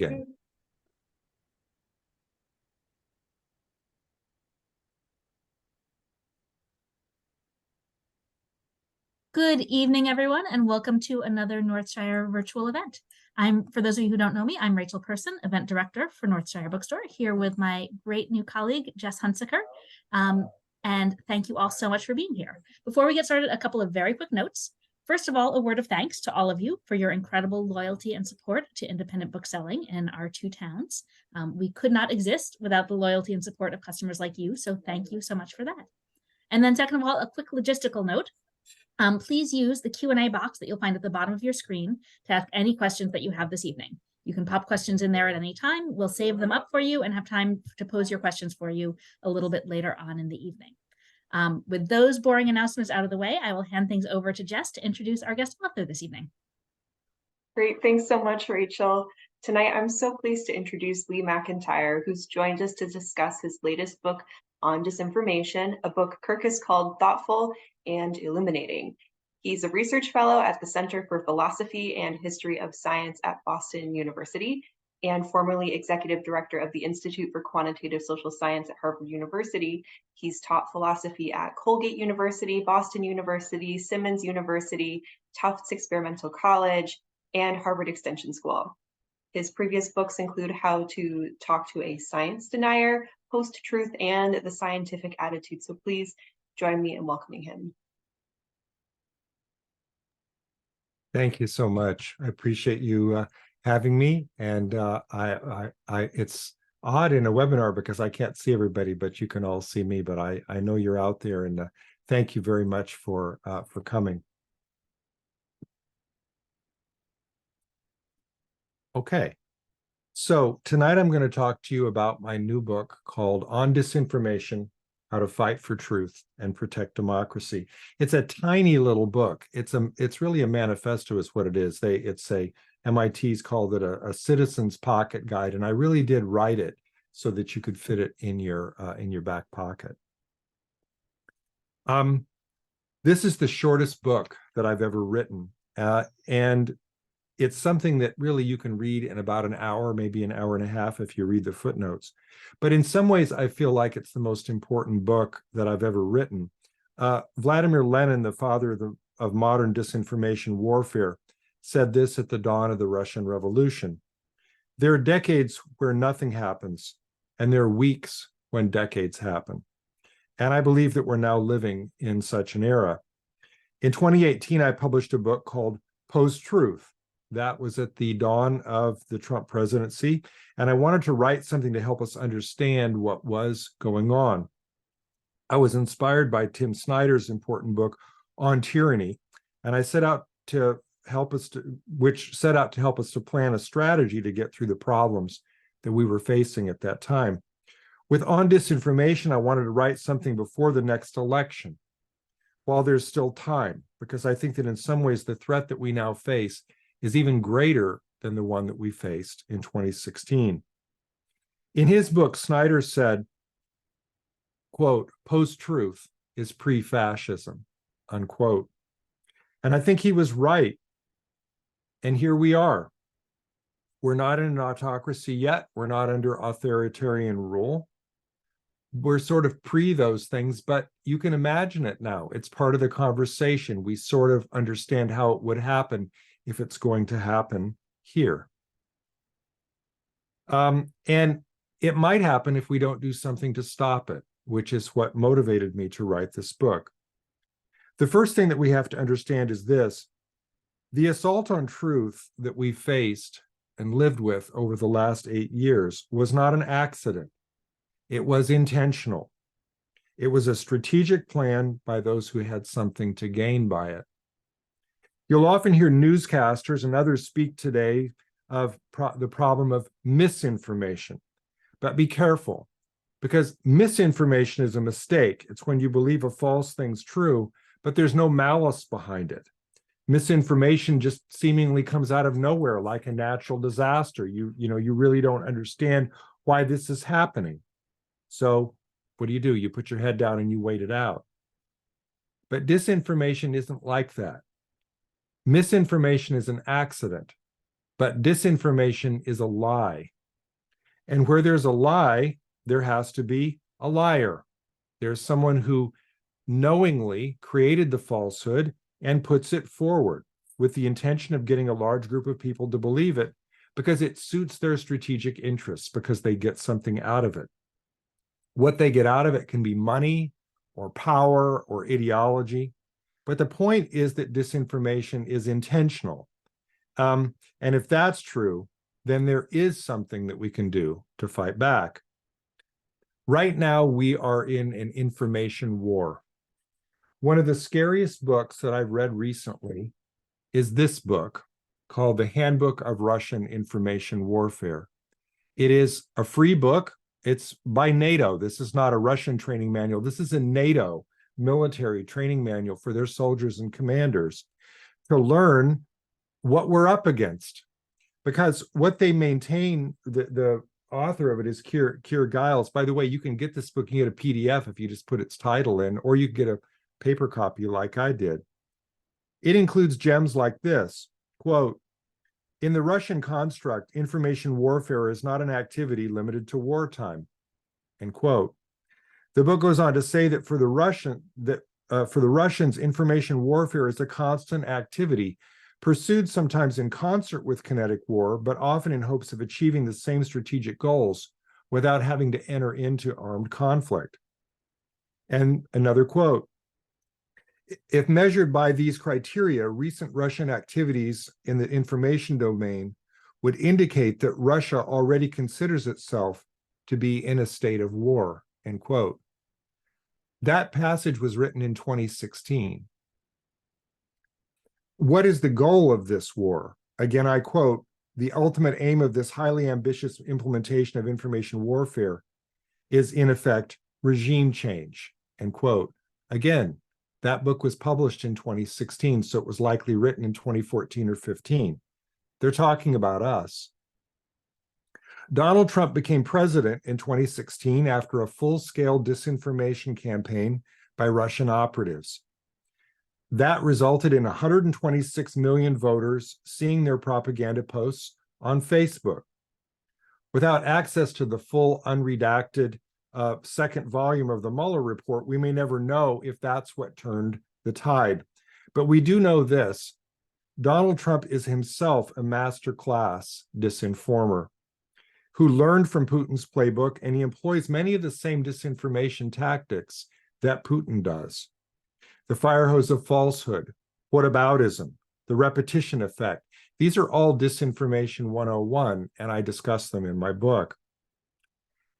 Again. Good evening, everyone, and welcome to another Northshire virtual event. For those of you who don't know me, I'm Rachel Person, event director for Northshire Bookstore, here with my great new colleague, Jess Hunsaker. And thank you all so much for being here. Before we get started, a couple of very quick notes. First of all, a word of thanks to all of you for your incredible loyalty and support to independent bookselling in our two towns. We could not exist without the loyalty and support of customers like you, so thank you so much for that. And then second of all, a quick logistical note. Please use the Q&A box that you'll find at the bottom of your screen to ask any questions that you have this evening. You can pop questions in there at any time. We'll save them up for you and have time to pose your questions for you a little bit later on in the evening. With those boring announcements out of the way, I will hand things over to Jess to introduce our guest author this evening. Great, thanks so much, Rachel. Tonight, I'm so pleased to introduce Lee McIntyre, who's joined us to discuss his latest book on disinformation, a book Kirk has called thoughtful and illuminating. He's a research fellow at the Center for Philosophy and History of Science at Boston University, and formerly executive director of the Institute for Quantitative Social Science at Harvard University. He's taught philosophy at Colgate University, Boston University, Simmons University, Tufts Experimental College, and Harvard Extension School. His previous books include How to Talk to a Science Denier, Post-Truth, and The Scientific Attitude. So please join me in welcoming him. Thank you so much. I appreciate you having me. And it's odd in a webinar because I can't see everybody, but you can all see me. But I know you're out there, and thank you very much for coming. Okay, so tonight I'm going to talk to you about my new book called On Disinformation: How to Fight for Truth and Protect Democracy. It's a tiny little book. It's really a manifesto is what it is. MIT's called it a citizen's pocket guide, and I really did write it so that you could fit it in your back pocket. This is the shortest book that I've ever written, and it's something that really you can read in about an hour, maybe an hour and a half if you read the footnotes. But in some ways, I feel like it's the most important book that I've ever written. Vladimir Lenin, the father of modern disinformation warfare, said this at the dawn of the Russian Revolution: there are decades where nothing happens, and there are weeks when decades happen. And I believe that we're now living in such an era. In 2018, I published a book called Post-Truth. That was at the dawn of the Trump presidency, and I wanted to write something to help us understand what was going on. I was inspired by Tim Snyder's important book on tyranny, and I set out to help us to plan a strategy to get through the problems that we were facing at that time. With On Disinformation, I wanted to write something before the next election, while there's still time, because I think that in some ways the threat that we now face is even greater than the one that we faced in 2016. In his book, Snyder said, quote, "Post-truth is pre-fascism," unquote. And I think he was right. And here we are. We're not in an autocracy yet. We're not under authoritarian rule. We're sort of pre those things, but you can imagine it now. It's part of the conversation. We sort of understand how it would happen if it's going to happen here. And it might happen if we don't do something to stop it, which is what motivated me to write this book. The first thing that we have to understand is this: the assault on truth that we faced and lived with over the last 8 years was not an accident. It was intentional. It was a strategic plan by those who had something to gain by it. You'll often hear newscasters and others speak today of the problem of misinformation. But be careful, because misinformation is a mistake. It's when you believe a false thing's true, but there's no malice behind it. Misinformation just seemingly comes out of nowhere, like a natural disaster. You really don't understand why this is happening. So what do? You put your head down and you wait it out. But disinformation isn't like that. Misinformation is an accident, But disinformation is a lie. And where there's a lie, there has to be a liar. There's someone who knowingly created the falsehood and puts it forward with the intention of getting a large group of people to believe it because it suits their strategic interests, because they get something out of it. What they get out of it can be money or power or ideology. But the point is that disinformation is intentional. And if that's true, then there is something that we can do to fight back. Right now, we are in an information war. One of the scariest books that I've read recently is this book called The Handbook of Russian Information Warfare. It is a free book. It's by NATO. This is not a Russian training manual. This is a NATO military training manual for their soldiers and commanders to learn what we're up against. Because what they maintain, the author of it is Keir Giles. By the way, you can get this book, you can get a PDF if you just put its title in, or you can get a paper copy like I did. It includes gems like this, quote, "In the Russian construct, information warfare is not an activity limited to wartime," end quote. The book goes on to say that for the Russians, information warfare is a constant activity, pursued sometimes in concert with kinetic war, but often in hopes of achieving the same strategic goals without having to enter into armed conflict. And another quote, "If measured by these criteria, recent Russian activities in the information domain would indicate that Russia already considers itself to be in a state of war," end quote. That passage was written in 2016. What is the goal of this war? Again, I quote, "The ultimate aim of this highly ambitious implementation of information warfare is, in effect, regime change," end quote. Again, that book was published in 2016, so it was likely written in 2014 or 15. They're talking about us. Donald Trump became president in 2016 after a full-scale disinformation campaign by Russian operatives. That resulted in 126 million voters seeing their propaganda posts on Facebook. Without access to the full unredacted second volume of the Mueller report, we may never know if that's what turned the tide. But we do know this: Donald Trump is himself a masterclass disinformer who learned from Putin's playbook, and he employs many of the same disinformation tactics that Putin does. The fire hose of falsehood, whataboutism, the repetition effect. These are all disinformation 101, and I discuss them in my book.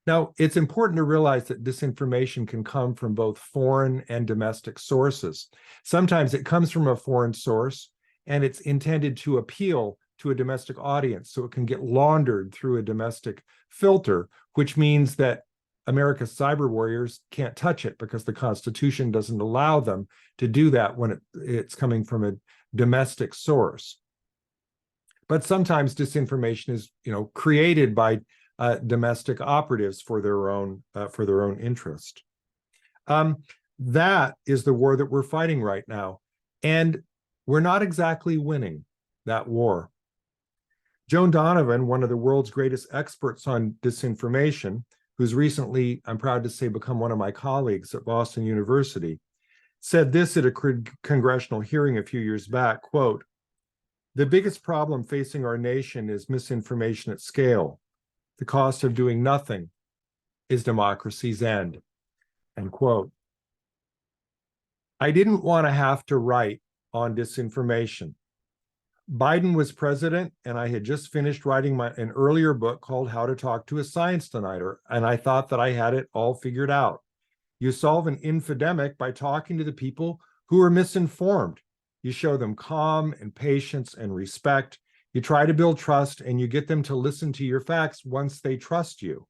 Now, it's important to realize that disinformation can come from both foreign and domestic sources. Sometimes it comes from a foreign source, and it's intended to appeal to a domestic audience, so it can get laundered through a domestic filter, which means that America's cyber warriors can't touch it because the Constitution doesn't allow them to do that when it's coming from a domestic source. But sometimes disinformation is, created by domestic operatives for their own interest. That is the war that we're fighting right now, and we're not exactly winning that war. Joan Donovan, one of the world's greatest experts on disinformation, who's recently, I'm proud to say, become one of my colleagues at Boston University, said this at a congressional hearing a few years back, quote, "The biggest problem facing our nation is misinformation at scale. The cost of doing nothing is democracy's end," end quote. I didn't want to have to write on disinformation. Biden was president, and I had just finished writing an earlier book called How to Talk to a Science Denier, and I thought that I had it all figured out. You solve an infodemic by talking to the people who are misinformed. You show them calm and patience and respect. You try to build trust, and you get them to listen to your facts once they trust you.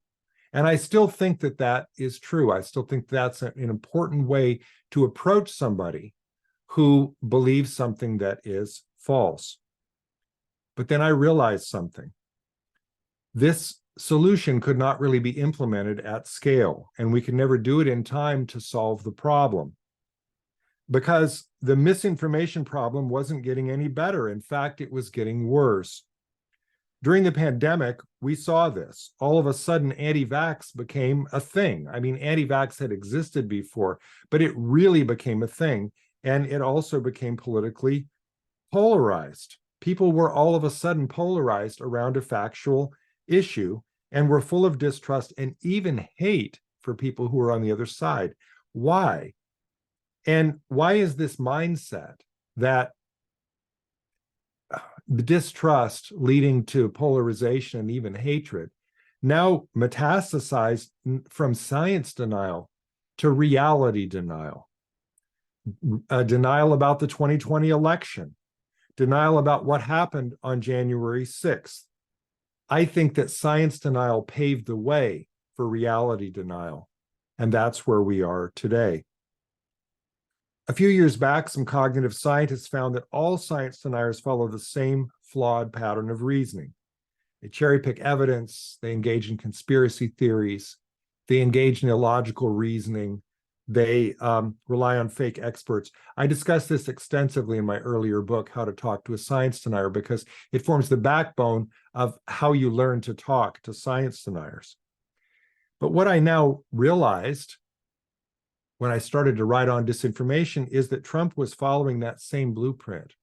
And I still think that that is true. I still think that's an important way to approach somebody who believes something that is false. But then I realized something. This solution could not really be implemented at scale, and we could never do it in time to solve the problem, because the misinformation problem wasn't getting any better. In fact, it was getting worse. during the pandemic, we saw this. All of a sudden, anti-vax became a thing. I mean, anti-vax had existed before, but it really became a thing. And it also became politically polarized. People were all of a sudden polarized around a factual issue and were full of distrust and even hate for people who were on the other side. Why? And why is this mindset that the distrust leading to polarization and even hatred now metastasized from science denial to reality denial? Denial about the 2020 election, denial about what happened on January 6th. I think that science denial paved the way for reality denial, and that's where we are today. A few years back, some cognitive scientists found that all science deniers follow the same flawed pattern of reasoning. They cherry pick evidence, they engage in conspiracy theories, they engage in illogical reasoning, they rely on fake experts. I discussed this extensively in my earlier book, How to Talk to a Science Denier, because it forms the backbone of how you learn to talk to science deniers. But what I now realized when I started to write on disinformation is that Trump was following that same blueprint: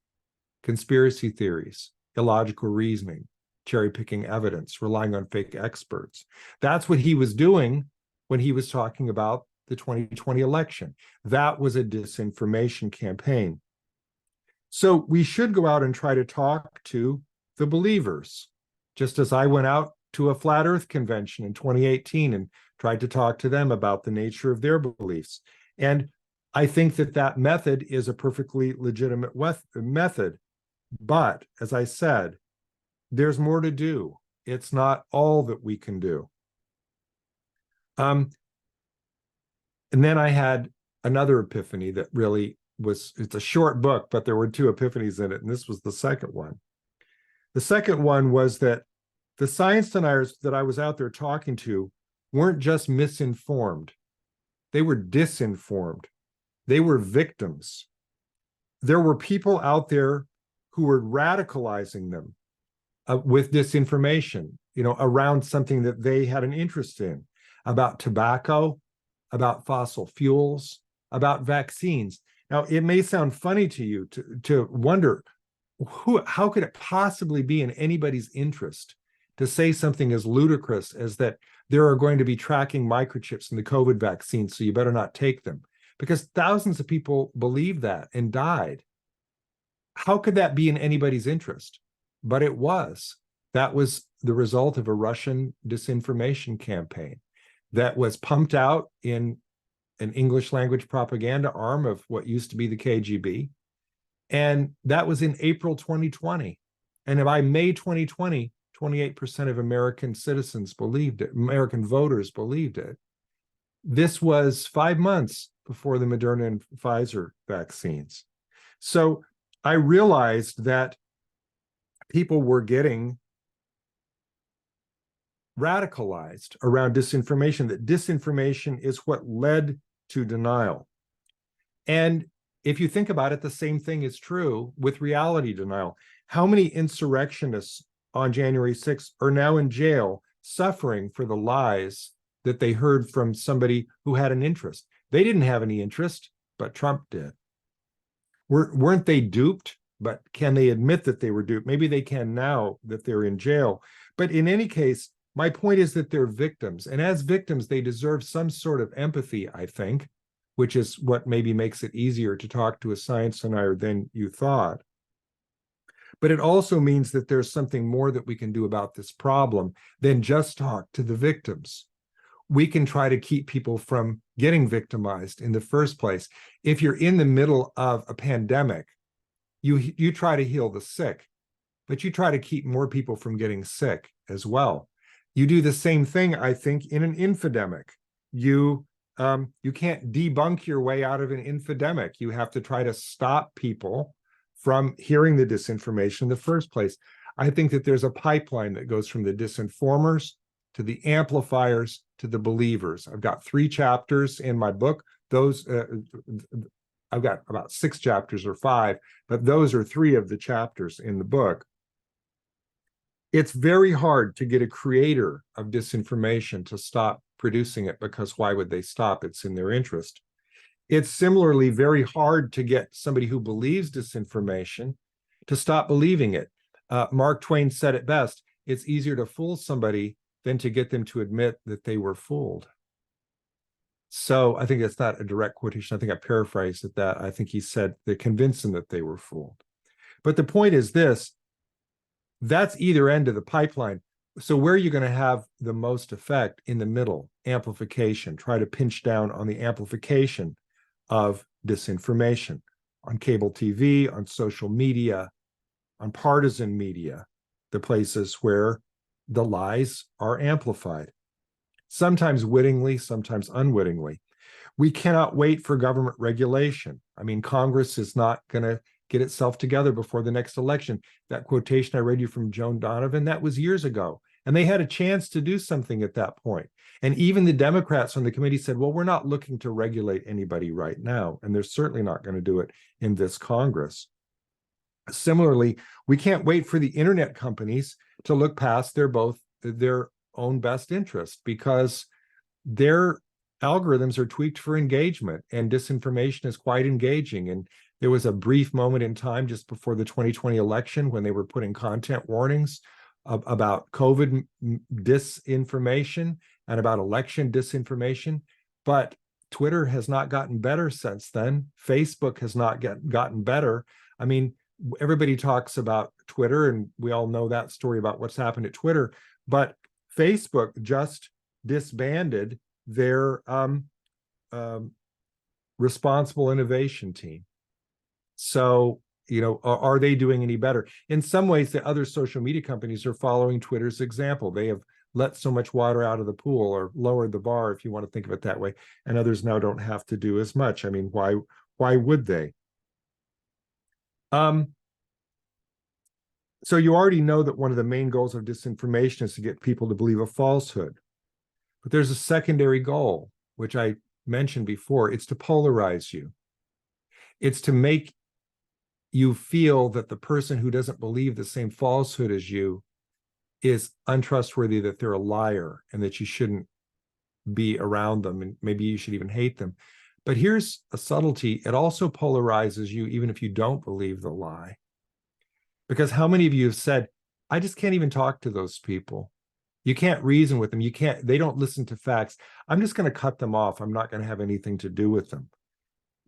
conspiracy theories, illogical reasoning, cherry-picking evidence, relying on fake experts. That's what he was doing when he was talking about the 2020 election. That was a disinformation campaign. So we should go out and try to talk to the believers, just as I went out to a flat earth convention in 2018 and tried to talk to them about the nature of their beliefs. And I think that that method is a perfectly legitimate method. But as I said, there's more to do. It's not all that we can do. And then I had another epiphany that really was, it's a short book, but there were two epiphanies in it, and this was the second one. The second one was that the science deniers that I was out there talking to weren't just misinformed. They were disinformed. They were victims. There were people out there who were radicalizing them with disinformation, around something that they had an interest in, about tobacco, about fossil fuels, about vaccines. Now, it may sound funny to you to wonder, how could it possibly be in anybody's interest to say something as ludicrous as that there are going to be tracking microchips in the COVID vaccine, so you better not take them? Because thousands of people believed that and died. How could that be in anybody's interest? But it was. That was the result of a Russian disinformation campaign that was pumped out in an English language propaganda arm of what used to be the KGB. And that was in April 2020. And by May 2020, 28% of American citizens believed it, American voters believed it. This was 5 months before the Moderna and Pfizer vaccines. So I realized that people were getting radicalized around disinformation, that disinformation is what led to denial. And if you think about it, the same thing is true with reality denial. How many insurrectionists on January 6th are now in jail suffering for the lies that they heard from somebody who had an interest? They didn't have any interest, but Trump did. Weren't they duped? But can they admit that they were duped? Maybe they can now that they're in jail. But in any case, my point is that they're victims. And as victims, they deserve some sort of empathy, I think, which is what maybe makes it easier to talk to a science denier than you thought. But it also means that there's something more that we can do about this problem than just talk to the victims. We can try to keep people from getting victimized in the first place. If you're in the middle of a pandemic, you try to heal the sick, but you try to keep more people from getting sick as well. You do the same thing, I think, in an infodemic. You can't debunk your way out of an infodemic. You have to try to stop people from hearing the disinformation in the first place. I think that there's a pipeline that goes from the disinformers to the amplifiers to the believers. I've got 3 chapters in my book. Those I've got about 6 chapters or 5, but those are 3 of the chapters in the book. It's very hard to get a creator of disinformation to stop producing it, because why would they stop? It's in their interest. It's similarly very hard to get somebody who believes disinformation to stop believing it. Mark Twain said it best: it's easier to fool somebody than to get them to admit that they were fooled. So I think that's not a direct quotation. I think I paraphrased it that. I think he said to convince them that they were fooled. But the point is this: that's either end of the pipeline. So where are you going to have the most effect? In the middle, amplification. Try to pinch down on the amplification of disinformation on cable TV, on social media, on partisan media, the places where the lies are amplified, sometimes wittingly, sometimes unwittingly. We cannot wait for government regulation. I mean, Congress is not going to get itself together before the next election. That quotation I read you from Joan Donovan, that was years ago. And they had a chance to do something at that point. And even the Democrats on the committee said, well, we're not looking to regulate anybody right now. And they're certainly not going to do it in this Congress. Similarly, we can't wait for the internet companies to look past their own best interest, because their algorithms are tweaked for engagement, and disinformation is quite engaging. And there was a brief moment in time just before the 2020 election when they were putting content warnings about COVID disinformation and about election disinformation. But Twitter has not gotten better since then. Facebook has not gotten better. I mean, everybody talks about Twitter, and we all know that story about what's happened at Twitter. But Facebook just disbanded their responsible innovation team. So, are they doing any better? In some ways, the other social media companies are following Twitter's example. They have let so much water out of the pool, or lowered the bar, if you want to think of it that way, and others now don't have to do as much. I mean, why would they? So you already know that one of the main goals of disinformation is to get people to believe a falsehood. But there's a secondary goal, which I mentioned before. It's to polarize you. It's to make you feel that the person who doesn't believe the same falsehood as you is untrustworthy, that they're a liar, and that you shouldn't be around them, and maybe you should even hate them. But here's a subtlety: it also polarizes you even if you don't believe the lie. Because how many of you have said, I just can't even talk to those people. You can't reason with them. They don't listen to facts. I'm just going to cut them off. I'm not going to have anything to do with them.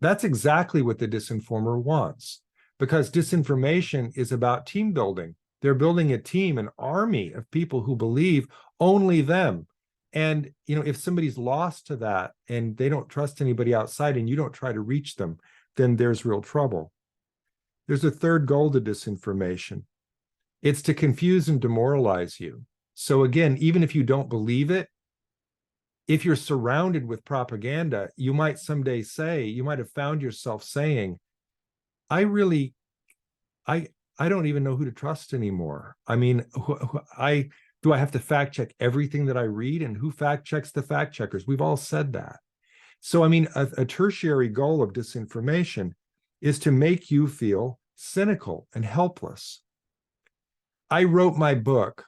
That's exactly what the disinformer wants, because disinformation is about team building. They're building a team, an army of people who believe only them. And, if somebody's lost to that and they don't trust anybody outside, and you don't try to reach them, then there's real trouble. There's a third goal to disinformation. It's to confuse and demoralize you. So again, even if you don't believe it, if you're surrounded with propaganda, you might someday say, you might have found yourself saying, I don't even know who to trust anymore. I mean, do I have to fact check everything that I read? And who fact checks the fact checkers? We've all said that. So, I mean, a tertiary goal of disinformation is to make you feel cynical and helpless. I wrote my book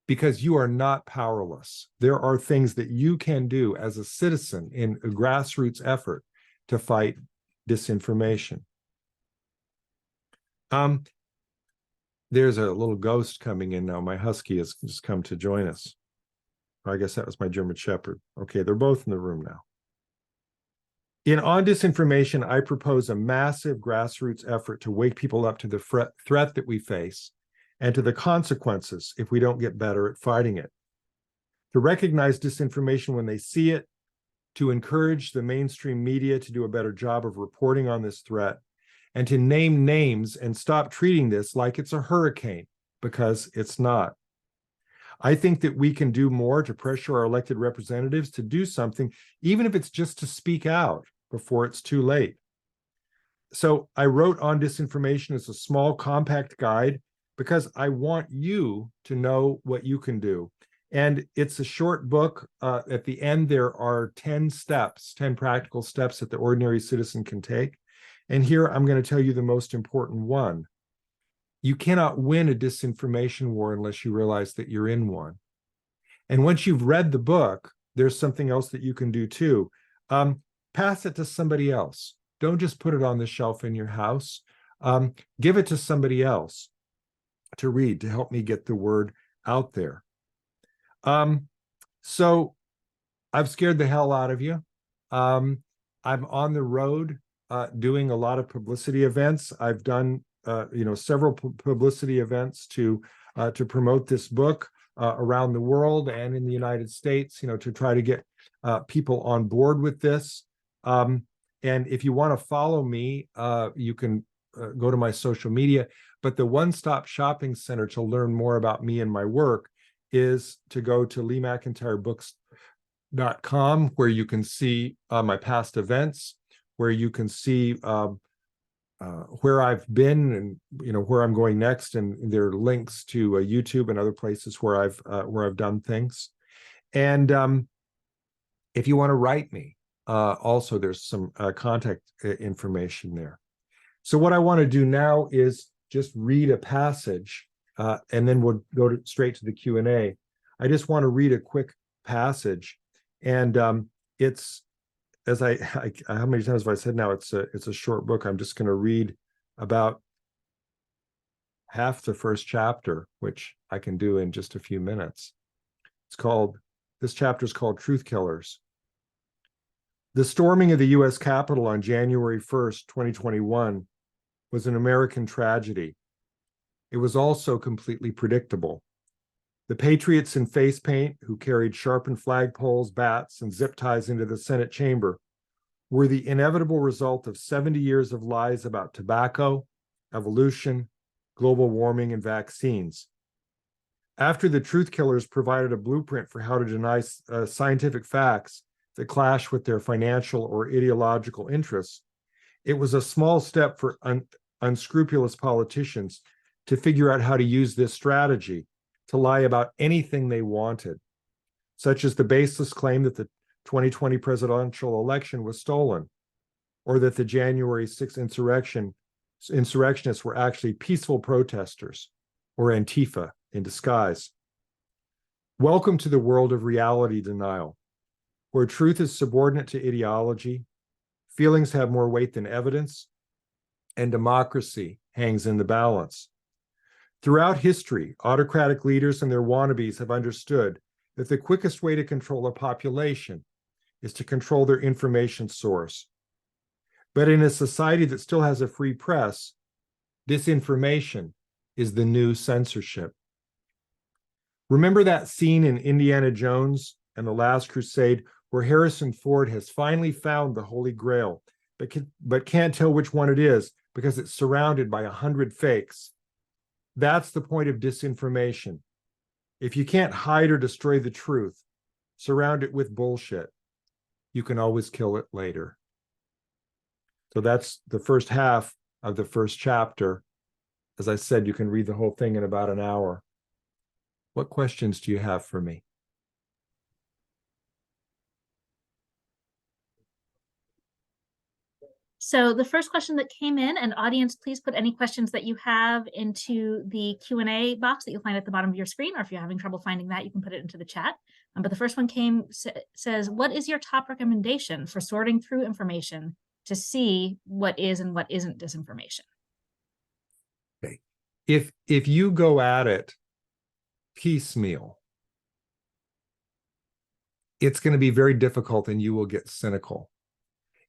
because you are not powerless. There are things that you can do as a citizen in a grassroots effort to fight disinformation. There's a little ghost coming in now. My husky has just come to join us. I guess that was my German Shepherd. Okay, they're both in the room now. On disinformation, I propose a massive grassroots effort to wake people up to the threat that we face and to the consequences if we don't get better at fighting it. To recognize disinformation when they see it, to encourage the mainstream media to do a better job of reporting on this threat, and to name names and stop treating this like it's a hurricane, because it's not. I think that we can do more to pressure our elected representatives to do something, even if it's just to speak out before it's too late. So I wrote On Disinformation as a small, compact guide because I want you to know what you can do. And it's a short book. At the end, there are 10 steps, 10 practical steps that the ordinary citizen can take. And here I'm going to tell you the most important one. You cannot win a disinformation war unless you realize that you're in one. And once you've read the book, there's something else that you can do too. Pass it to somebody else. Don't just put it on the shelf in your house. Give it to somebody else to read, to help me get the word out there. So I've scared the hell out of you. I'm on the road doing a lot of publicity events. I've done several publicity events to promote this book around the world and in the United States, to try to get people on board with this. And if you want to follow me, you can go to my social media. But the one-stop shopping center to learn more about me and my work is to go to leemcintyrebooks.com, where you can see my past events, where you can see where I've been and where I'm going next, and there are links to YouTube and other places where I've done things. And if you want to write me, also there's some contact information there. So what I want to do now is just read a passage, and then we'll go straight to the Q&A. I just want to read a quick passage, and it's, as I how many times have I said now, it's a short book. I'm just going to read about half the first chapter, which I can do in just a few minutes. This chapter is called Truth Killers. The storming of the U.S. Capitol on January 1st, 2021 was an American tragedy. It was also completely predictable. The patriots in face paint, who carried sharpened flagpoles, bats, and zip ties into the Senate chamber, were the inevitable result of 70 years of lies about tobacco, evolution, global warming, and vaccines. After the truth killers provided a blueprint for how to deny scientific facts that clash with their financial or ideological interests, it was a small step for unscrupulous politicians to figure out how to use this strategy to lie about anything they wanted, such as the baseless claim that the 2020 presidential election was stolen, or that the January 6th insurrectionists were actually peaceful protesters, or Antifa in disguise. Welcome to the world of reality denial, where truth is subordinate to ideology, feelings have more weight than evidence, and democracy hangs in the balance. Throughout history, autocratic leaders and their wannabes have understood that the quickest way to control a population is to control their information source. But in a society that still has a free press, disinformation is the new censorship. Remember that scene in Indiana Jones and the Last Crusade where Harrison Ford has finally found the Holy Grail, but can't tell which one it is because it's surrounded by 100 fakes? That's the point of disinformation. If you can't hide or destroy the truth, surround it with bullshit. You can always kill it later. So that's the first half of the first chapter. As I said, you can read the whole thing in about an hour. What questions do you have for me? So the first question that came in, and audience, please put any questions that you have into the Q&A box that you'll find at the bottom of your screen, or if you're having trouble finding that, you can put it into the chat. But the first one says, what is your top recommendation for sorting through information to see what is and what isn't disinformation? Okay. If you go at it piecemeal, it's going to be very difficult and you will get cynical.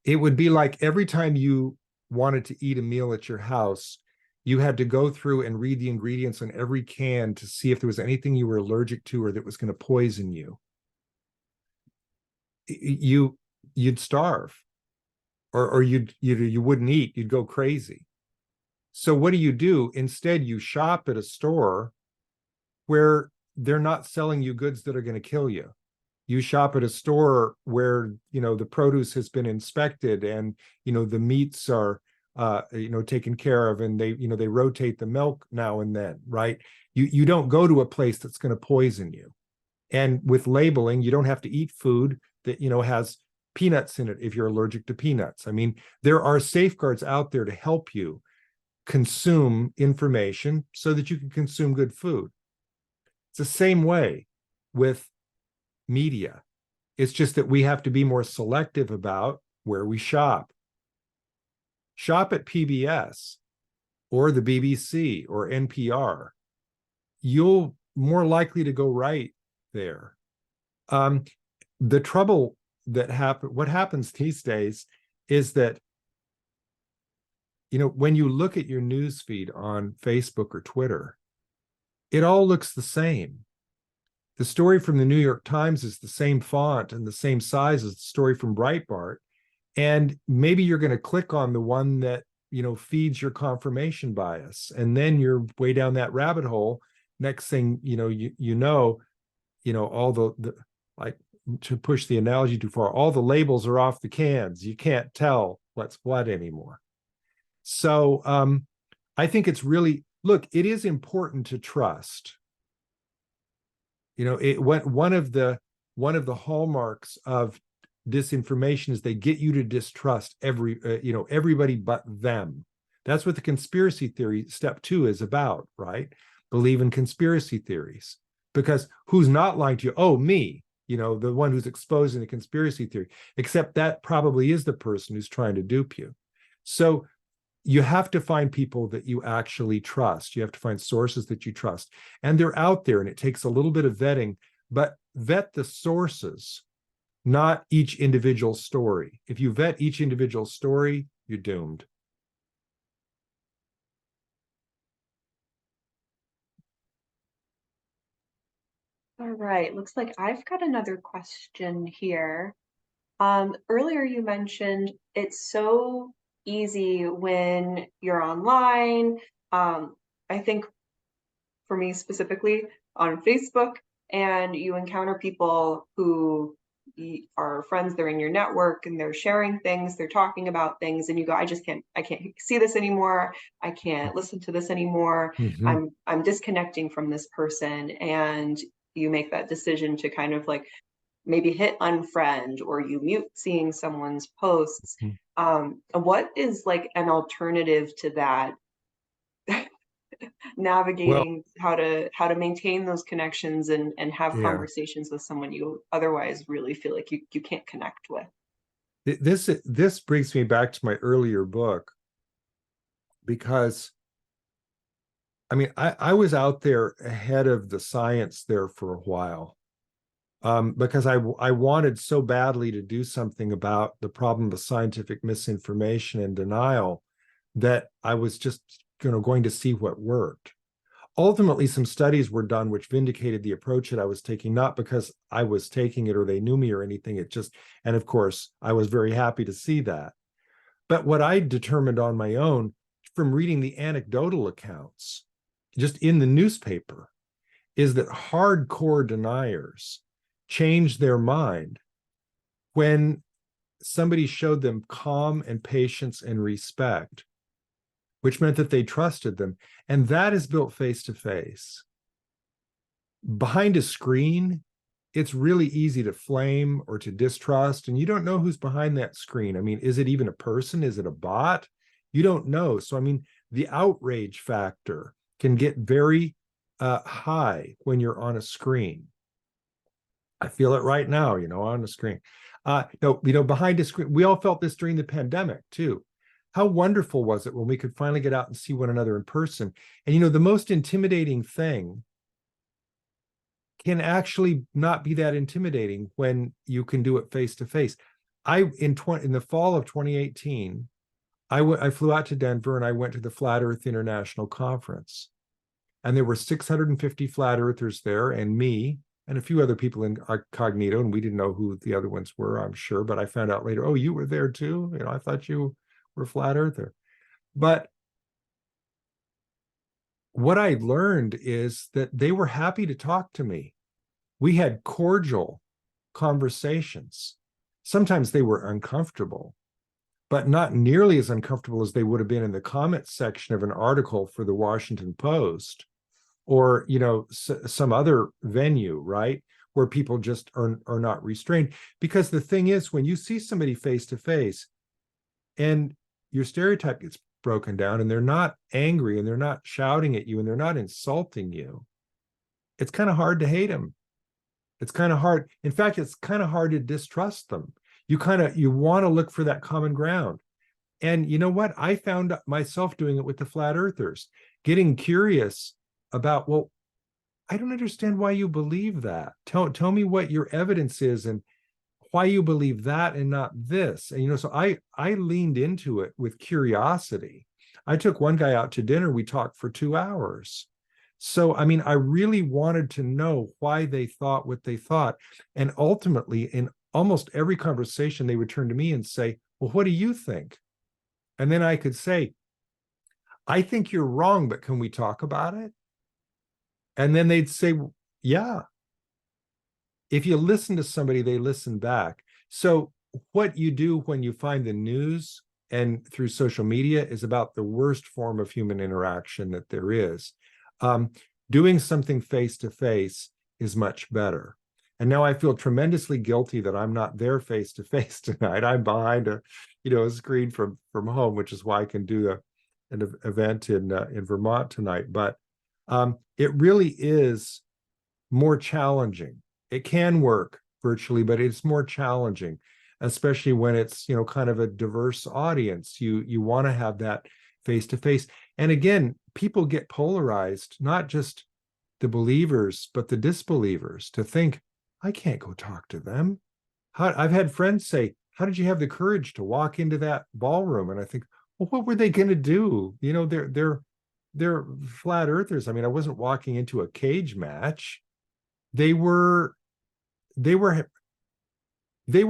It would be like every time you wanted to eat a meal at your house, you had to go through and read the ingredients on every can to see if there was anything you were allergic to or that was going to poison you. You'd starve, or you wouldn't eat. You'd go crazy. So what do? Instead, you shop at a store where they're not selling you goods that are going to kill you. You shop at a store where, the produce has been inspected and, the meats are, taken care of, and they rotate the milk now and then, right? You don't go to a place that's going to poison you. And with labeling, you don't have to eat food that, has peanuts in it if you're allergic to peanuts. I mean, there are safeguards out there to help you consume information so that you can consume good food. It's the same way with media. It's just that we have to be more selective about where we shop. Shop at PBS or the BBC or NPR. You'll more likely to go right there. The trouble that what happens these days is that, when you look at your news feed on Facebook or Twitter, it all looks the same. The story from the New York Times is the same font and the same size as the story from Breitbart. And maybe you're going to click on the one that, feeds your confirmation bias. And then you're way down that rabbit hole. Next thing, all the like, to push the analogy too far, all the labels are off the cans. You can't tell what's what anymore. So I think it's really, look, it is important to trust. One of the hallmarks of disinformation is they get you to distrust everybody but them. That's what the conspiracy theory step 2 is about, right? Believe in conspiracy theories, because who's not lying to you? Oh, me, the one who's exposing the conspiracy theory, except that probably is the person who's trying to dupe you. So you have to find people that you actually trust. You have to find sources that you trust, and they're out there, and it takes a little bit of vetting, but vet the sources, not each individual story. If you vet each individual story, you're doomed. All right, looks like I've got another question here. Earlier you mentioned it's so easy when you're online. I think for me specifically on Facebook, and you encounter people who are friends, they're in your network and they're sharing things, they're talking about things, and you go, I can't see this anymore. I can't listen to this anymore. Mm-hmm. I'm disconnecting from this person. And you make that decision to kind of like maybe hit unfriend, or you mute seeing someone's posts. What is like an alternative to that? Navigating how to maintain those connections and have conversations with someone you otherwise really feel like you can't connect with. This brings me back to my earlier book, because I was out there ahead of the science there for a while, because I wanted so badly to do something about the problem of scientific misinformation and denial that I was just going to see what worked. Ultimately, some studies were done which vindicated the approach that I was taking, not because I was taking it or they knew me or anything. And of course, I was very happy to see that. But what I determined on my own from reading the anecdotal accounts, just in the newspaper, is that hardcore deniers changed their mind when somebody showed them calm and patience and respect, which meant that they trusted them. And that is built face to face. Behind a screen, it's really easy to flame or to distrust, and you don't know who's behind that screen. Is it even a person? Is it a bot? You don't know. So, the outrage factor can get very high when you're on a screen. I feel it right now, on the screen. Behind a screen, we all felt this during the pandemic too. How wonderful was it when we could finally get out and see one another in person? And the most intimidating thing can actually not be that intimidating when you can do it face to face. In the fall of 2018, I flew out to Denver and I went to the Flat Earth International Conference. And there were 650 flat earthers there, and me and a few other people incognito, and we didn't know who the other ones were, I'm sure, but I found out later, oh, you were there too? I thought you were a flat earther. But what I learned is that they were happy to talk to me. We had cordial conversations. Sometimes they were uncomfortable, but not nearly as uncomfortable as they would have been in the comments section of an article for the Washington Post, or some other venue, right, where people just are not restrained. Because the thing is, when you see somebody face to face, and your stereotype gets broken down and they're not angry and they're not shouting at you and they're not insulting you, it's kind of hard to hate them. It's kind of hard. In fact, it's kind of hard to distrust them. You want to look for that common ground. And you know what? I found myself doing it with the flat earthers, getting curious about, well, I don't understand why you believe that. Tell me what your evidence is and why you believe that and not this. And so I leaned into it with curiosity. I took one guy out to dinner. We talked for 2 hours. So, I mean, I really wanted to know why they thought what they thought. And ultimately, in almost every conversation, they would turn to me and say, well, what do you think? And then I could say, I think you're wrong, but can we talk about it? And then they'd say, yeah. If you listen to somebody, they listen back. So what you do when you find the news and through social media is about the worst form of human interaction that there is. Doing something face-to-face is much better. And now I feel tremendously guilty that I'm not there face-to-face tonight. I'm behind a screen from home, which is why I can do an event in Vermont tonight. But it really is more challenging. It can work virtually, but it's more challenging, especially when it's kind of a diverse audience. You want to have that face-to-face. And again, people get polarized, not just the believers, but the disbelievers, to think, I can't go talk to them. I've had friends say, how did you have the courage to walk into that ballroom? And I think, well, what were they going to do? They're flat earthers. I mean, I wasn't walking into a cage match. They were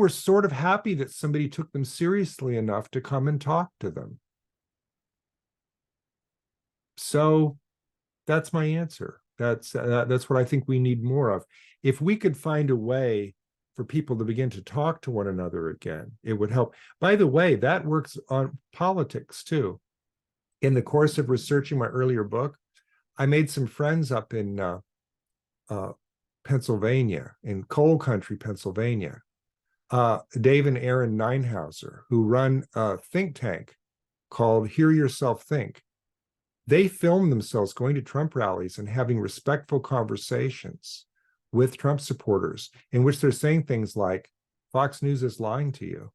sort of happy that somebody took them seriously enough to come and talk to them. So that's my answer. That's what I think we need more of. If we could find a way for people to begin to talk to one another again, it would help. By the way, that works on politics too. In the course of researching my earlier book, I made some friends up in Pennsylvania, in coal country, Pennsylvania. Dave and Aaron Neinhauser, who run a think tank called Hear Yourself Think. They film themselves going to Trump rallies and having respectful conversations with Trump supporters in which they're saying things like, Fox News is lying to you.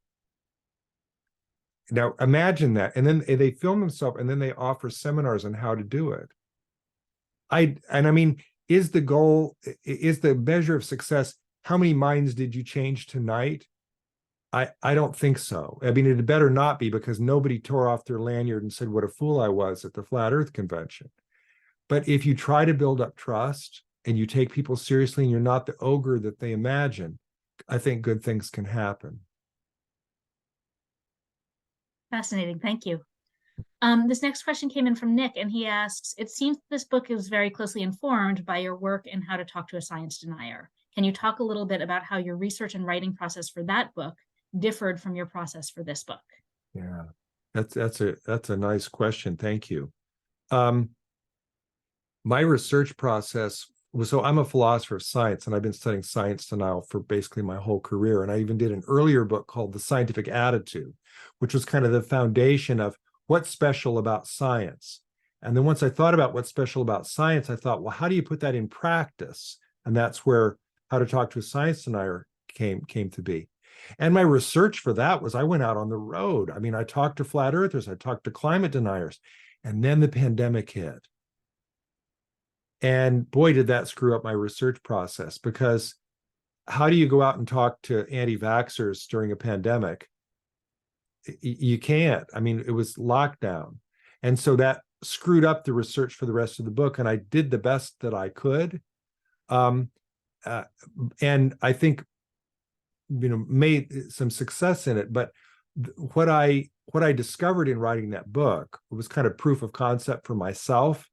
Now, imagine that. And then they film themselves and then they offer seminars on how to do it. I mean, is the measure of success, how many minds did you change tonight? I don't think so. I mean, it better not be, because nobody tore off their lanyard and said what a fool I was at the Flat Earth Convention. But if you try to build up trust and you take people seriously and you're not the ogre that they imagine, I think good things can happen. Fascinating. Thank you. This next question came in from Nick, and he asks, it seems this book is very closely informed by your work in How to Talk to a Science Denier. Can you talk a little bit about how your research and writing process for that book differed from your process for this book? Yeah, that's a nice question. Thank you. My research process was, so I'm a philosopher of science, and I've been studying science denial for basically my whole career. And I even did an earlier book called The Scientific Attitude, which was kind of the foundation of what's special about science. And then once I thought about what's special about science, I thought, well, how do you put that in practice? And that's where How to Talk to a Science Denier came to be. And my research for that was, I went out on the road. I mean, I talked to flat earthers, I talked to climate deniers, and then the pandemic hit. And boy, did that screw up my research process, because how do you go out and talk to anti-vaxxers during a pandemic? You can't. I mean, it was lockdown. And so that screwed up the research for the rest of the book. And I did the best that I could. And I think, made some success in it. But what I discovered in writing that book was kind of proof of concept for myself.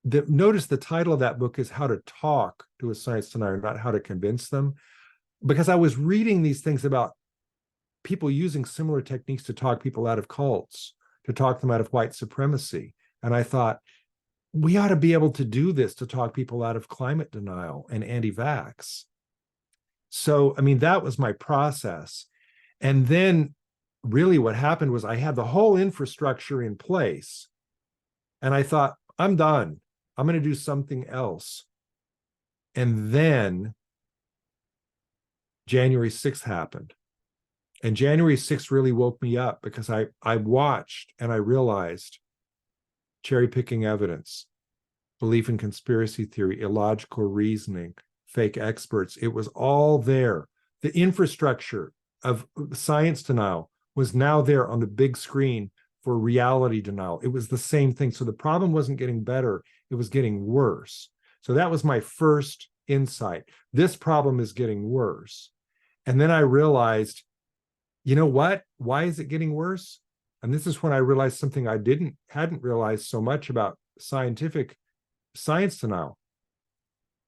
Notice the title of that book is How to Talk to a Science Denier, not How to Convince Them. Because I was reading these things about people using similar techniques to talk people out of cults, to talk them out of white supremacy. And I thought, we ought to be able to do this to talk people out of climate denial and anti-vax. So, I mean, that was my process. And then really what happened was I had the whole infrastructure in place. And I thought, I'm done. I'm going to do something else. And then January 6th happened. And January 6th really woke me up because I watched and I realized cherry picking evidence, belief in conspiracy theory, illogical reasoning, fake experts. It was all there. The infrastructure of science denial was now there on the big screen for reality denial. It was the same thing. So the problem wasn't getting better, it was getting worse. So that was my first insight. This problem is getting worse. And then I realized, you know what? Why is it getting worse? And this is when I realized something I hadn't realized so much about science denial.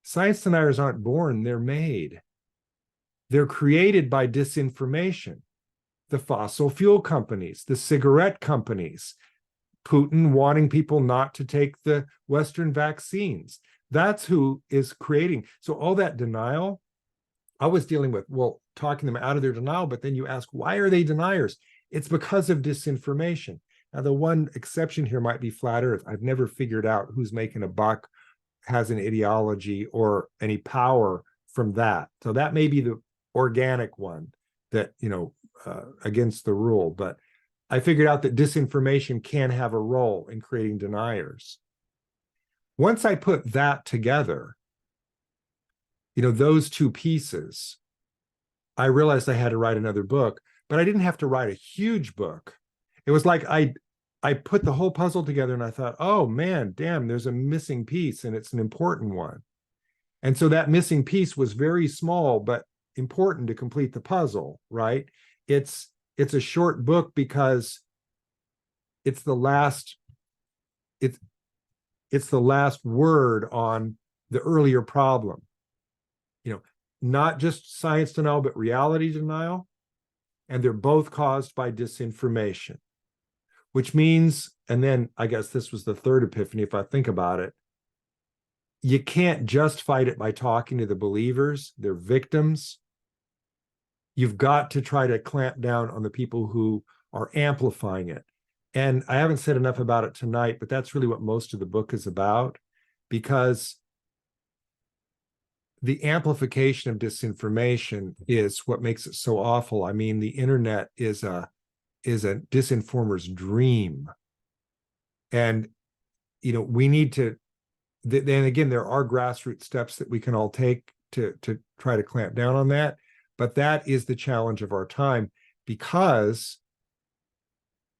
Science deniers aren't born, they're made. They're created by disinformation. The fossil fuel companies, the cigarette companies, Putin wanting people not to take the Western vaccines. That's who is creating. So all that denial, I was dealing with, well, talking them out of their denial, but then you ask, why are they deniers? It's because of disinformation. Now, the one exception here might be flat Earth. I've never figured out who's making a buck, has an ideology, or any power from that. So that may be the organic one that, against the rule. But I figured out that disinformation can have a role in creating deniers. Once I put that together, those two pieces, I realized I had to write another book, but I didn't have to write a huge book. It was like I put the whole puzzle together and I thought, oh man, damn, there's a missing piece and it's an important one. And so that missing piece was very small, but important to complete the puzzle, right? It's a short book because it's the last word on the earlier problem. Not just science denial, but reality denial. And they're both caused by disinformation, which means, and then I guess this was the third epiphany, if I think about it, you can't just fight it by talking to the believers, they're victims. You've got to try to clamp down on the people who are amplifying it. And I haven't said enough about it tonight, but that's really what most of the book is about, because the amplification of disinformation is what makes it so awful. I mean, the internet is a disinformer's dream. And, we need to, then again, there are grassroots steps that we can all take to try to clamp down on that. But that is the challenge of our time, because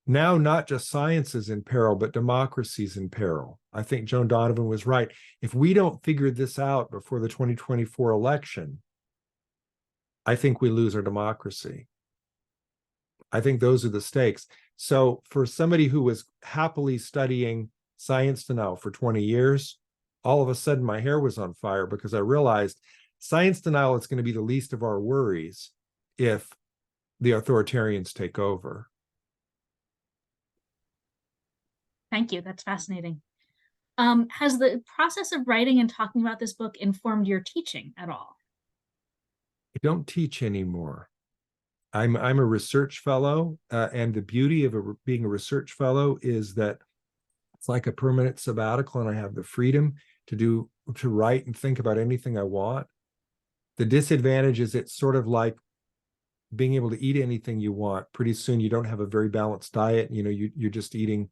now not just science is in peril, but democracy is in peril. I think Joan Donovan was right. If we don't figure this out before the 2024 election, I think we lose our democracy. I think those are the stakes. So for somebody who was happily studying science denial for 20 years, all of a sudden my hair was on fire because I realized science denial is going to be the least of our worries if the authoritarians take over. Thank you. That's fascinating. Has the process of writing and talking about this book informed your teaching at all? I don't teach anymore. I'm a research fellow, and the beauty of being a research fellow is that it's like a permanent sabbatical, and I have the freedom to write and think about anything I want. The disadvantage is it's sort of like being able to eat anything you want. Pretty soon you don't have a very balanced diet. You're just eating,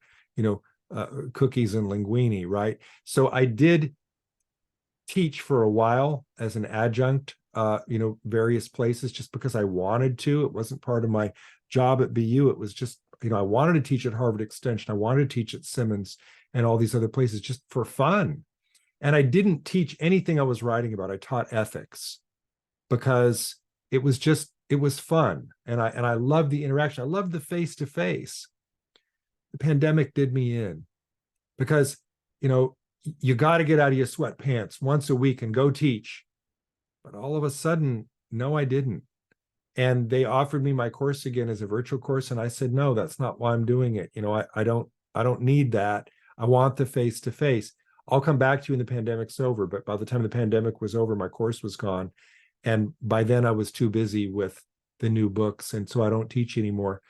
cookies and linguine, right? So I did teach for a while as an adjunct, various places, just because I wanted to. It wasn't part of my job at BU. It was just, I wanted to teach at Harvard Extension. I wanted to teach at Simmons and all these other places just for fun. And I didn't teach anything I was writing about. I taught ethics because it was fun. And I loved the interaction. I loved the face-to-face. The pandemic did me in because, you got to get out of your sweatpants once a week and go teach. But all of a sudden, no, I didn't. And they offered me my course again as a virtual course. And I said, no, that's not why I'm doing it. I don't need that. I want the face-to-face. I'll come back to you when the pandemic's over. But by the time the pandemic was over, my course was gone. And by then I was too busy with the new books. And so I don't teach anymore.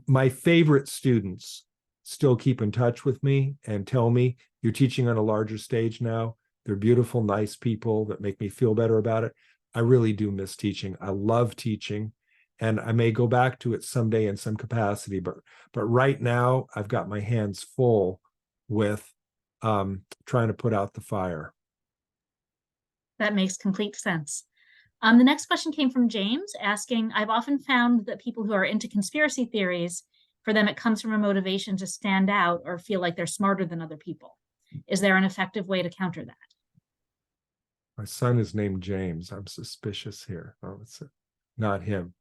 my favorite students still keep in touch with me and tell me, you're teaching on a larger stage now. They're beautiful, nice people that make me feel better about it. I really do miss teaching. I love teaching, and I may go back to it someday in some capacity, but right now I've got my hands full with trying to put out the fire. That makes complete sense. The next question came from James asking, I've often found that people who are into conspiracy theories, for them, it comes from a motivation to stand out or feel like they're smarter than other people. Is there an effective way to counter that? My son is named James. I'm suspicious here. Oh, it's not him.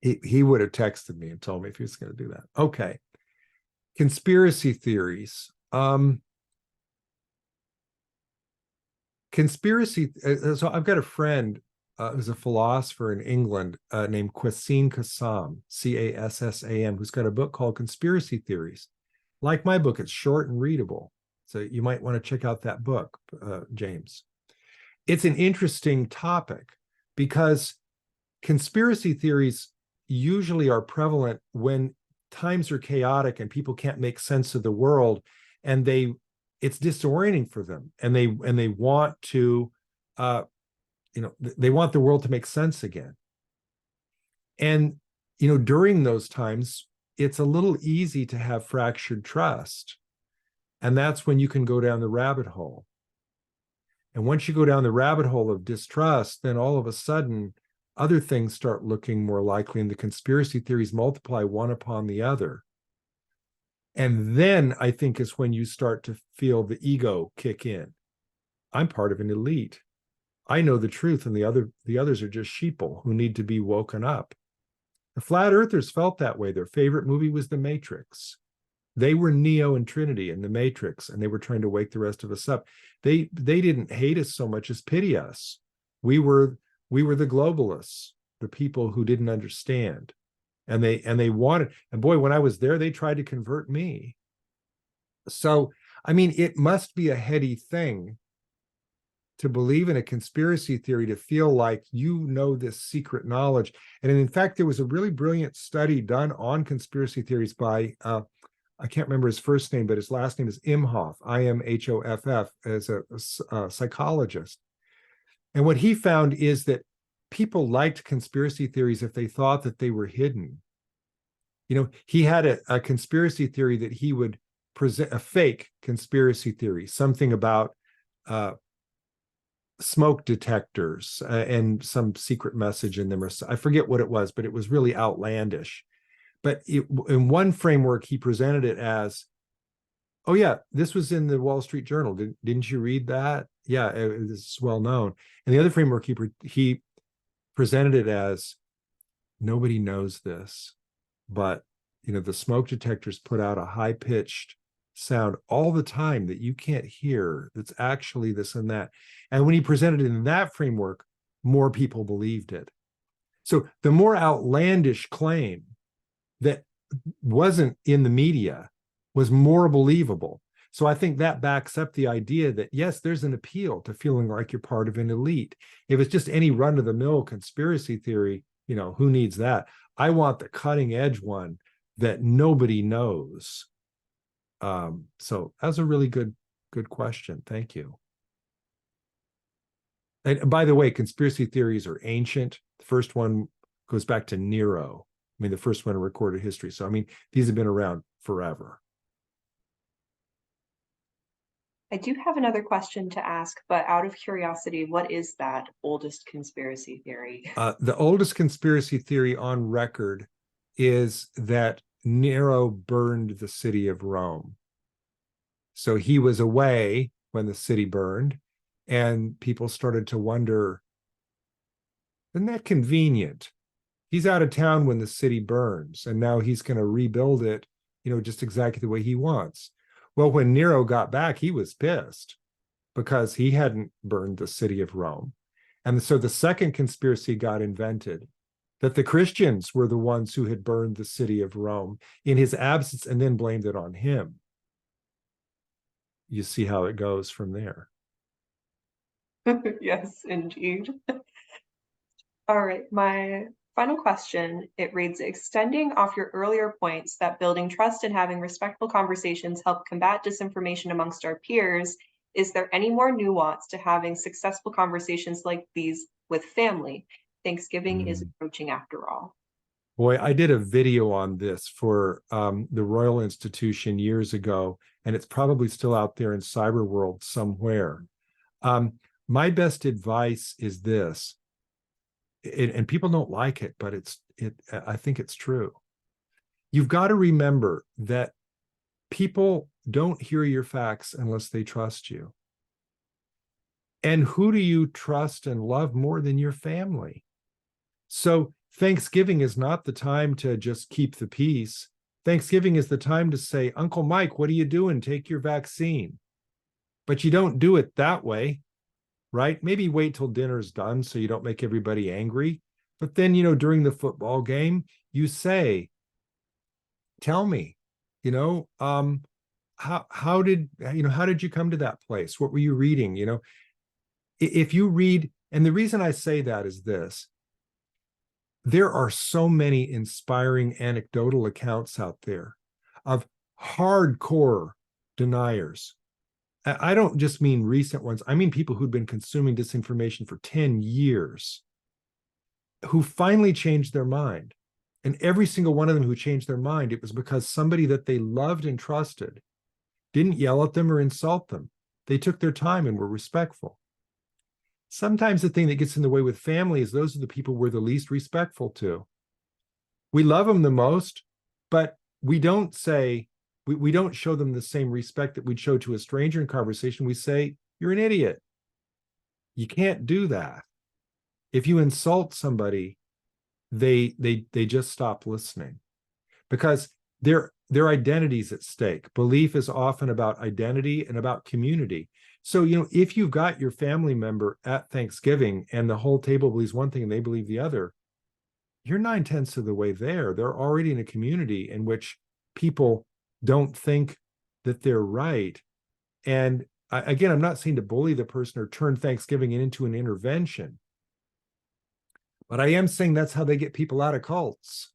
He would have texted me and told me if he was going to do that. Okay. Conspiracy theories. So I've got a friend who's a philosopher in England named Qasim Qassam, Cassam, who's got a book called Conspiracy Theories. Like my book, it's short and readable. So you might want to check out that book, James. It's an interesting topic because conspiracy theories usually are prevalent when times are chaotic and people can't make sense of the world, and it's disorienting for them, and they want to they want the world to make sense again. And during those times, it's a little easy to have fractured trust, and that's when you can go down the rabbit hole. And once you go down the rabbit hole of distrust, then all of a sudden other things start looking more likely, and the conspiracy theories multiply one upon the other. And then I think is when you start to feel the ego kick in. I'm part of an elite. I know the truth, and the others are just sheeple who need to be woken up. The flat earthers felt that way. Their favorite movie was The Matrix. They were Neo and Trinity in The Matrix, and they were trying to wake the rest of us up. They didn't hate us so much as pity us. We were the globalists, the people who didn't understand. And they wanted, and boy, when I was there, they tried to convert me. So, I mean, it must be a heady thing to believe in a conspiracy theory, to feel like this secret knowledge. And in fact, there was a really brilliant study done on conspiracy theories by I can't remember his first name, but his last name is Imhoff, Imhoff, as a psychologist. And what he found is that people liked conspiracy theories if they thought that they were hidden. He had a conspiracy theory that he would present, a fake conspiracy theory, something about smoke detectors and some secret message in them, or I forget what it was, but it was really outlandish. But in one framework, he presented it as, oh yeah, this was in the Wall Street Journal. Didn't you read that? Yeah, it's well known. And the other framework, he presented it as, nobody knows this, but the smoke detectors put out a high-pitched sound all the time that you can't hear, that's actually this and that. And when he presented it in that framework, more people believed it. So the more outlandish claim that wasn't in the media was more believable. So I think that backs up the idea that, yes, there's an appeal to feeling like you're part of an elite. If it's just any run-of-the-mill conspiracy theory, who needs that? I want the cutting edge one that nobody knows. So that's a really good question. Thank you. And by the way, conspiracy theories are ancient. The first one goes back to Nero. I mean, the first one in recorded history. So, I mean, these have been around forever. I do have another question to ask, but out of curiosity, what is that oldest conspiracy theory? The oldest conspiracy theory on record is that Nero burned the city of Rome. So he was away when the city burned, and people started to wonder, isn't that convenient? He's out of town when the city burns, and now he's going to rebuild it, just exactly the way he wants. Well, when Nero got back, he was pissed because he hadn't burned the city of Rome. And so the second conspiracy got invented, that the Christians were the ones who had burned the city of Rome in his absence, and then blamed it on him. You see how it goes from there. Yes, indeed. All right, my Final question, it reads, extending off your earlier points that building trust and having respectful conversations help combat disinformation amongst our peers, is there any more nuance to having successful conversations like these with family? Thanksgiving is approaching after all. Boy, I did a video on this for the Royal Institution years ago, and it's probably still out there in cyber world somewhere. My best advice is this, and people don't like it, but I think it's true. You've got to remember that people don't hear your facts unless they trust you. And who do you trust and love more than your family? So Thanksgiving is not the time to just keep the peace. Thanksgiving is the time to say, Uncle Mike, what are you doing? Take your vaccine. But you don't do it that way, right? Maybe wait till dinner's done so you don't make everybody angry. But then, during the football game, you say, tell me, how did you come to that place? What were you reading? If you read, and the reason I say that is this, there are so many inspiring anecdotal accounts out there of hardcore deniers. I don't just mean recent ones. I mean people who'd been consuming disinformation for 10 years, who finally changed their mind. And every single one of them who changed their mind, it was because somebody that they loved and trusted didn't yell at them or insult them. They took their time and were respectful. Sometimes the thing that gets in the way with family is those are the people we're the least respectful to. We love them the most, but we don't say, we don't show them the same respect that we'd show to a stranger in conversation. We say, you're an idiot. You can't do that. If you insult somebody, they just stop listening because their identity's at stake. Belief is often about identity and about community. So, if you've got your family member at Thanksgiving and the whole table believes one thing and they believe the other, you're 9/10 of the way there. They're already in a community in which people don't think that they're right. And again, I'm not saying to bully the person or turn Thanksgiving into an intervention, but I am saying that's how they get people out of cults.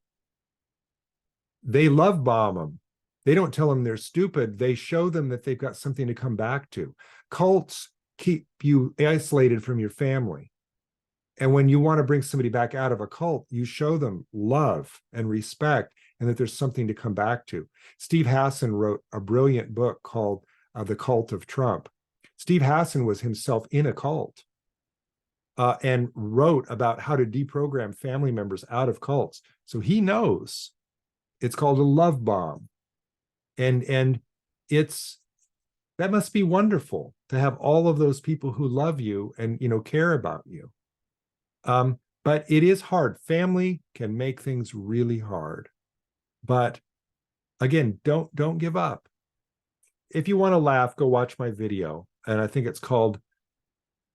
They love bomb them. They don't tell them they're stupid. They show them that they've got something to come back to. Cults keep you isolated from your family. And when you want to bring somebody back out of a cult, you show them love and respect and that there's something to come back to. Steve Hassan wrote a brilliant book called The Cult of Trump. Steve Hassan was himself in a cult and wrote about how to deprogram family members out of cults. So he knows. It's called a love bomb. And that must be wonderful to have all of those people who love you and care about you. But it is hard. Family can make things really hard. But again, don't give up. If you want to laugh, go watch my video. And I think it's called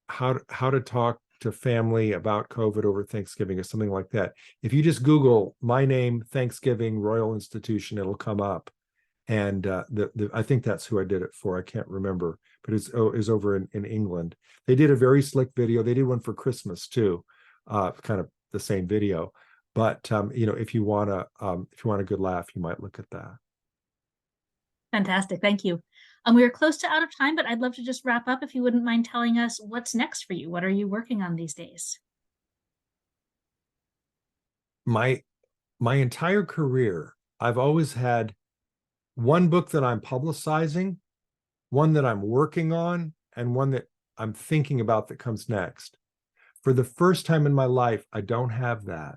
How to Talk to Family About COVID Over Thanksgiving or something like that. If you just Google my name, Thanksgiving, Royal Institution, it'll come up. And I think that's who I did it for. I can't remember, but it's over in England. They did a very slick video. They did one for Christmas too, kind of the same video. But if you want a good laugh, you might look at that. Fantastic, thank you. We are close to out of time, but I'd love to just wrap up if you wouldn't mind telling us what's next for you. What are you working on these days? My entire career, I've always had one book that I'm publicizing, one that I'm working on, and one that I'm thinking about that comes next. For the first time in my life, I don't have that.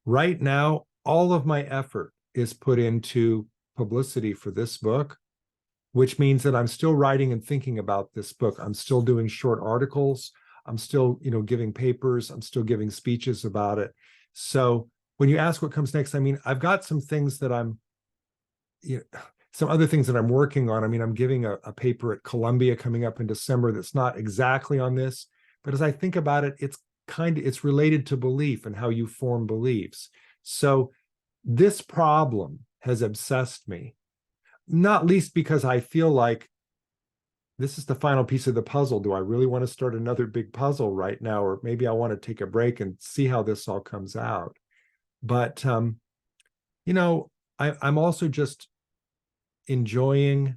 Right now, all of my effort is put into publicity for this book, which means that I'm still writing and thinking about this book. I'm still doing short articles. I'm still, giving papers. I'm still giving speeches about it. So when you ask what comes next, I've got some things that some other things that I'm working on. I'm giving a paper at Columbia coming up in December that's not exactly on this, but as I think about it, it's related to belief and how you form beliefs. So this problem has obsessed me, not least because I feel like this is the final piece of the puzzle. Do I really want to start another big puzzle right now? Or maybe I want to take a break and see how this all comes out. But, you know, I'm also just enjoying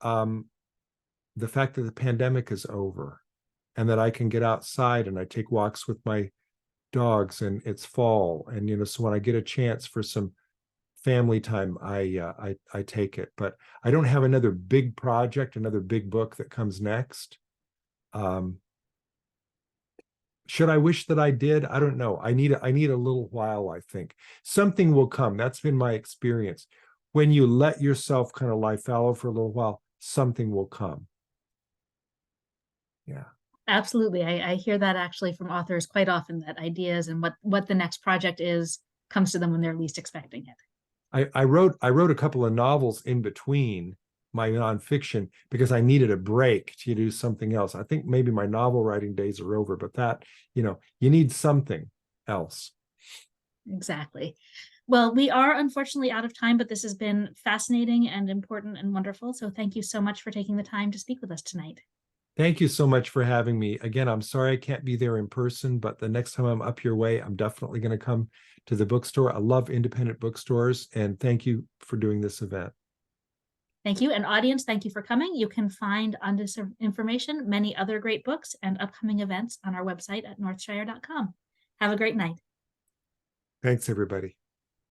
the fact that the pandemic is over and that I can get outside and I take walks with my dogs and it's fall. And, you know, so when I get a chance for some family time, I take it. But I don't have another big project, another big book that comes next. Should I wish that I did? I don't know. I need a little while, I think. Something will come. That's been my experience. When you let yourself kind of lie fallow for a little while, something will come. Yeah. Absolutely. I hear that actually from authors quite often, that ideas and what the next project is comes to them when they're least expecting it. I wrote a couple of novels in between my nonfiction because I needed a break to do something else. I think maybe my novel writing days are over, but that, you know, you need something else. Exactly. Well, we are unfortunately out of time, but this has been fascinating and important and wonderful. So thank you so much for taking the time to speak with us tonight. Thank you so much for having me. Again, I'm sorry I can't be there in person, but the next time I'm up your way, I'm definitely going to come to the bookstore. I love independent bookstores, and thank you for doing this event. Thank you. And audience, thank you for coming. You can find on Disinformation many other great books and upcoming events on our website at northshire.com. Have a great night. Thanks, everybody.